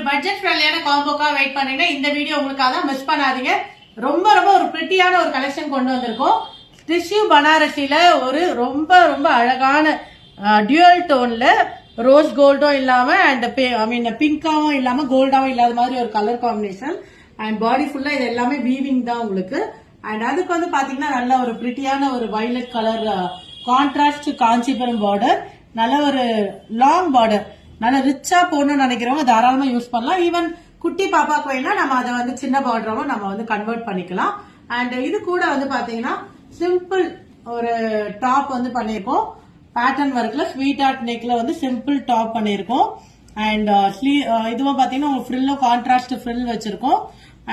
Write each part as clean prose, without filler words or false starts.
Budget ஃப்ரெண்ட்லியான காம்போக்காக wait பண்ணீங்கன்னா இந்த video உங்களுக்காக தான், மிஸ் பண்ணாதீங்க. ரொம்ப ரொம்ப ஒரு பிரிட்டியான ஒரு கலெக்ஷன் கொண்டு வந்திருக்கோம். டிஷ்யூ பனாரசில ஒரு ரொம்ப ரொம்ப அழகான டியூவல் டோன்ல ரோஸ் கோல்டும் இல்லாம அண்ட் பிங்காவும் இல்லாம கோல்டாவும் இல்லாத மாதிரி ஒரு கலர் காம்பினேஷன். அண்ட் பாடி ஃபுல்லா இது எல்லாமே வீவிங் தான் உங்களுக்கு. அண்ட் அதுக்கு வந்து பாத்தீங்கன்னா நல்ல ஒரு பிரிட்டியான ஒரு violet colour contrast Kanchipuram border, நல்ல ஒரு லாங் பார்டர், நல்ல ரிச்சா போடணும்னு நினைக்கிறவங்க தாராளமா யூஸ் பண்ணலாம். ஈவன் குட்டி பாப்பாக்கு வேணா நம்ம அதை வந்து சின்ன பார்டராவும் நம்ம வந்து கன்வெர்ட் பண்ணிக்கலாம். அண்ட் இது கூட வந்து பாத்தீங்கன்னா சிம்பிள் ஒரு டாப் வந்து பண்ணிருக்கோம். பேட்டர்ன் ஒர்க்ல ஸ்வீட் ஆர்ட் நெக்ல வந்து சிம்பிள் டாப் பண்ணிருக்கோம். அண்ட் இதுவும் பாத்தீங்கன்னா உங்களுக்கு ஃப்ரில்லும் கான்ட்ராஸ்ட் ஃப்ரில் வச்சிருக்கோம்.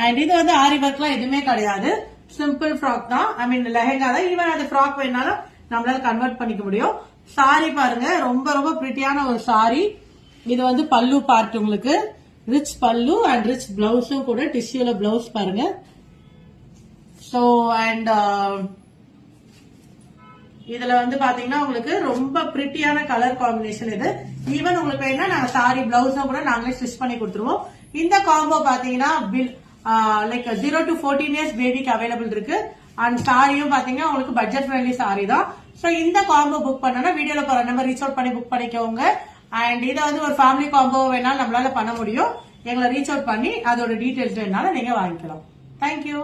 அண்ட் இது வந்து ஆரி ஒர்க்லாம் எதுவுமே கிடையாது, சிம்பிள் ஃப்ராக் தான். லெஹங்கா தான். ஈவன் அது ஃப்ராக் வேணாலும் நம்மளால கன்வெர்ட் பண்ணிக்க முடியும். சாரி பாருங்க, ரொம்ப ரொம்ப பிரிட்டியான ஒரு சாரி. இது வந்து பல்லு பார்ட், உங்களுக்கு ரிச் பல்லு அண்ட் ரிச் பிளவுஸும் கூட டிஷ்யூல பிளவுஸ் பாருங்க. சோ அண்ட் இதுல வந்து பாத்தீங்கன்னா உங்களுக்கு ரொம்ப பிரிட்டியான கலர் காம்பினேஷன் இது. ஈவன் உங்களுக்கு வேணா நாங்க சாரி பிளவுஸும் கூட நாங்களே ஸ்டிச் பண்ணி கொடுத்துருவோம். இந்த காம்போ பாத்தீங்கன்னா லைக் 0 to 14 இயர்ஸ் பேபிக்கு அவைலபிள் இருக்கு. அண்ட் சாரியும் பாத்தீங்கன்னா உங்களுக்கு பட்ஜெட் ஃப்ரெண்ட்லி சாரி தான். சோ இந்த காம்போ புக் பண்ணனா வீடியோல போற நம்பர் ரீச் அவுட் பண்ணி புக் பண்ணிக்கோங்க. அண்ட் இதை வந்து ஒரு ஃபேமிலி காம்போ வேணாலும் நம்மளால பண்ண முடியும். எங்களை ரீச் அவுட் பண்ணி அதோட டீடைல்ஸ் வேணாலும் நீங்க வாங்கிக்கலாம். தேங்க்யூ.